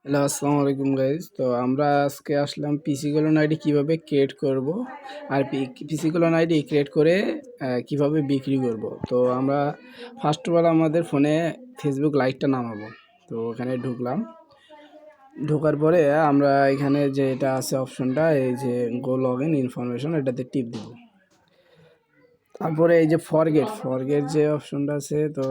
Hello, আসসালামু আলাইকুম guys. তো আমরা আজকে আসলাম পিসি কলোন আইডি কীভাবে ক্রিয়েট করব আর পিসি কলোন আইডি ক্রিয়েট করে কিভাবে বিক্রি করব। তো আমরা ফার্স্ট অফ অল আমাদের ফোনে ফেসবুক লাইটটা নামাবো। তো ওখানে ঢুকলাম, ঢোকার পরে আমরা এখানে যে এটা আছে অপশনটা, এই যে গো লগ ইন ইনফরমেশন, এটাতে টিপ দিব। তারপরে এই যে ফরগেট যে অপশনটা আছে, তো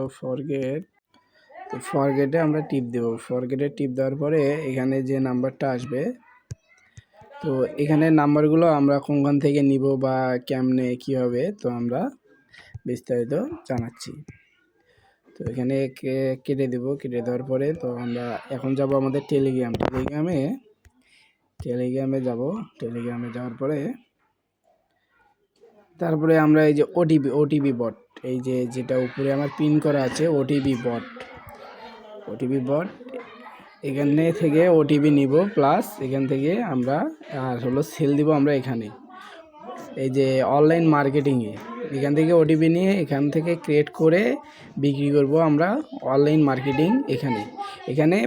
ফরগেটে আমরা টিপ দেব। ফরগেটে টিপ দেওয়ার পরে এখানে যে নাম্বারটা আসবে, তো এখানে নাম্বারগুলো আমরা কোনখান থেকে নিব বা কেমনে কীভাবে, তো আমরা বিস্তারিত জানাচ্ছি। তো এখানে কেটে দেব। কেটে দেওয়ার পরে তো আমরা এখন যাব আমাদের টেলিগ্রামে যাব। টেলিগ্রামে যাওয়ার পরে তারপরে আমরা এই যে ওটিপি বট, এই যে যেটা উপরে আমার পিন করা আছে ওটিপি বট, এখানে থেকে ওটিপি নিব, প্লাস এখান থেকে আমরা আর হলো সেল দিব। আমরা এখানে এই যে অনলাইন মার্কেটিংয়ে এখান থেকে ওটিপি নিয়ে এখান থেকে ক্রিয়েট করে বিক্রি করব আমরা অনলাইন মার্কেটিং। এখানে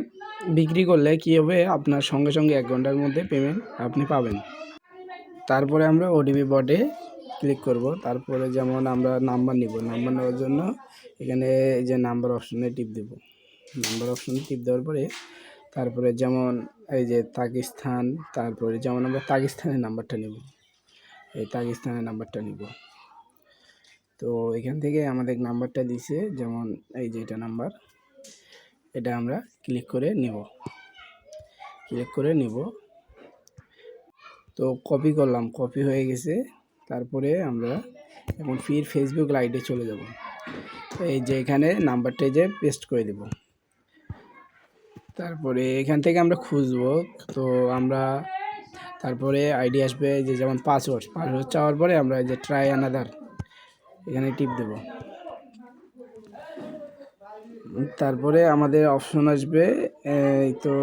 বিক্রি করলে কী হবে, আপনার সঙ্গে সঙ্গে 1 ঘন্টার মধ্যে পেমেন্ট আপনি পাবেন। তারপরে আমরা ওটিপি বটে ক্লিক করব। তারপরে যেমন আমরা নাম্বার নেওয়ার জন্য এখানে এই যে নাম্বার অপশনে টিপ দেব। নাম্বার অপশনে টিপ দেওয়ার পরে তারপরে যেমন এই যে পাকিস্তান, তারপরে যেমন আমরা পাকিস্তানের নাম্বারটা নেব, এই পাকিস্তানের নাম্বারটা নিব। তো এখান থেকে আমাদের নাম্বারটা দিছে, যেমন এই যে এটা নাম্বার, এটা আমরা ক্লিক করে নিব। তো কপি করলাম, কপি হয়ে গেছে। তারপরে আমরা এখন ফেসবুক লাইটে চলে যাব। এই যে এখানে নাম্বারটা যে পেস্ট করে দেব। তারপরে এখান থেকে আমরা খুঁজবো। তো আমরা তারপরে আইডি আসবে, যে যেমন পাসওয়ার্ড চাওয়ার পরে আমরা এই যে ট্রাই অ্যানাদার এখানে টিপ দেব। তারপরে আমাদের অপশন আসবে, এই তো